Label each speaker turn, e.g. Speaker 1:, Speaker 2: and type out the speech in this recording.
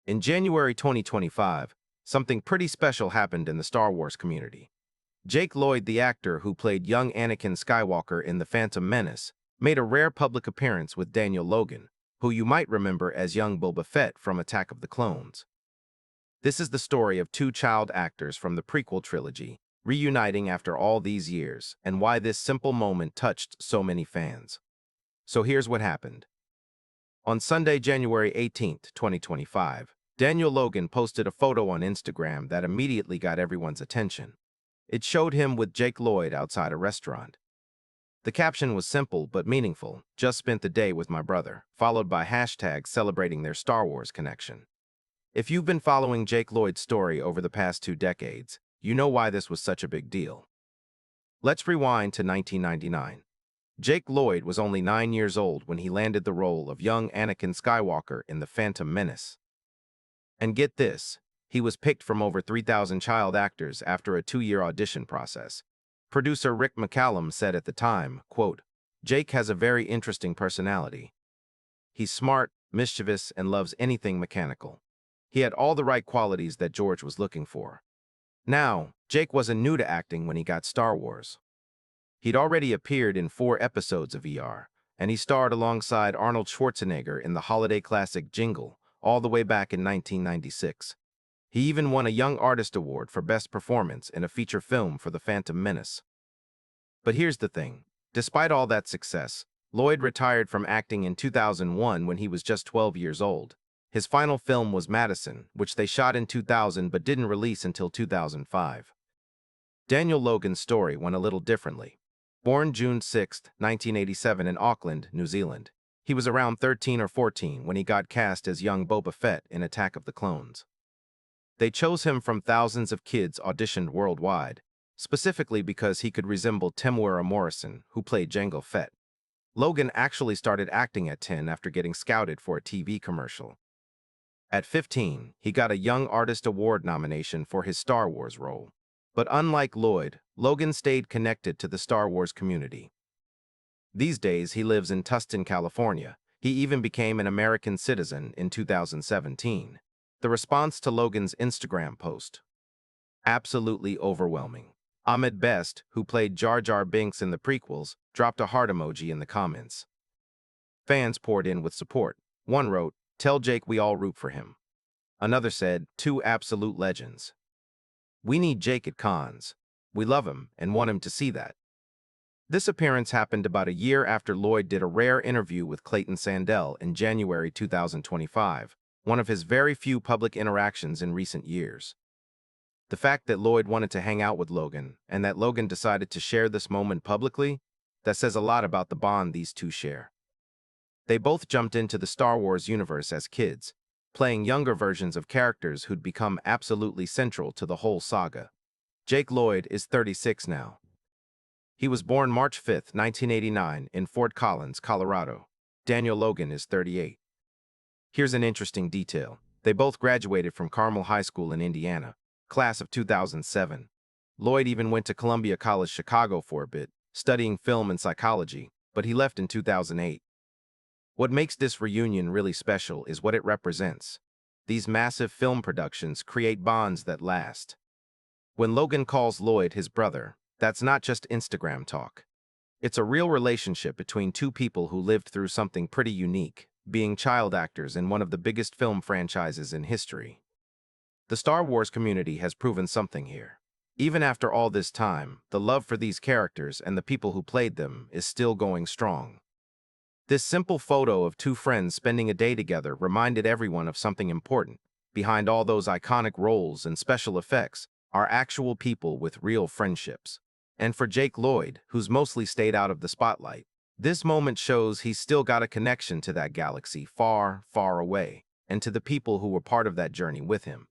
Speaker 1: In January 2025, something pretty special happened in the Star Wars community. Jake Lloyd, the actor who played young Anakin Skywalker in The Phantom Menace, made a rare public appearance with Daniel Logan, who you might remember as young Boba Fett from Attack of the Clones. This is the story of two child actors from the prequel trilogy, reuniting after all these years, and why this simple moment touched so many fans. So here's what happened. On Sunday, January 18th, 2025, Daniel Logan posted a photo on Instagram that immediately got everyone's attention. It showed him with Jake Lloyd outside a restaurant. The caption was simple but meaningful: "Just spent the day with my brother," followed by hashtags celebrating their Star Wars connection. If you've been following Jake Lloyd's story over the past 2 decades, you know why this was such a big deal. Let's rewind to 1999. Jake Lloyd was only 9 years old when he landed the role of young Anakin Skywalker in The Phantom Menace. And get this, he was picked from over 3,000 child actors after a 2-year audition process. Producer Rick McCallum said at the time, quote, "Jake has a very interesting personality. He's smart, mischievous, and loves anything mechanical. He had all the right qualities that George was looking for." Now, Jake wasn't new to acting when he got Star Wars. He'd already appeared in 4 episodes of ER, and he starred alongside Arnold Schwarzenegger in the holiday classic Jingle, all the way back in 1996. He even won a Young Artist Award for Best Performance in a feature film for The Phantom Menace. But here's the thing. Despite all that success, Lloyd retired from acting in 2001 when he was just 12 years old. His final film was Madison, which they shot in 2000 but didn't release until 2005. Daniel Logan's story went a little differently. Born June 6, 1987 in Auckland, New Zealand, he was around 13 or 14 when he got cast as young Boba Fett in Attack of the Clones. They chose him from thousands of kids auditioned worldwide, specifically because he could resemble Temuera Morrison, who played Jango Fett. Logan actually started acting at 10 after getting scouted for a TV commercial. At 15, he got a Young Artist Award nomination for his Star Wars role. But unlike Lloyd, Logan stayed connected to the Star Wars community. These days, he lives in Tustin, California. He even became an American citizen in 2017. The response to Logan's Instagram post: absolutely overwhelming. Ahmed Best, who played Jar Jar Binks in the prequels, dropped a heart emoji in the comments. Fans poured in with support. One wrote, "Tell Jake we all root for him." Another said, "Two absolute legends. We need Jake at cons. We love him and want him to see that." This appearance happened about a year after Lloyd did a rare interview with Clayton Sandell in January 2025, one of his very few public interactions in recent years. The fact that Lloyd wanted to hang out with Logan and that Logan decided to share this moment publicly, that says a lot about the bond these two share. They both jumped into the Star Wars universe as kids, playing younger versions of characters who'd become absolutely central to the whole saga. Jake Lloyd is 36 now. He was born March 5, 1989 in Fort Collins, Colorado. Daniel Logan is 38. Here's an interesting detail. They both graduated from Carmel High School in Indiana, class of 2007. Lloyd even went to Columbia College Chicago for a bit, studying film and psychology, but he left in 2008. What makes this reunion really special is what it represents. These massive film productions create bonds that last. When Logan calls Lloyd his brother, that's not just Instagram talk. It's a real relationship between two people who lived through something pretty unique, being child actors in one of the biggest film franchises in history. The Star Wars community has proven something here. Even after all this time, the love for these characters and the people who played them is still going strong. This simple photo of two friends spending a day together reminded everyone of something important. Behind all those iconic roles and special effects are actual people with real friendships. And for Jake Lloyd, who's mostly stayed out of the spotlight, this moment shows he's still got a connection to that galaxy far, far away, and to the people who were part of that journey with him.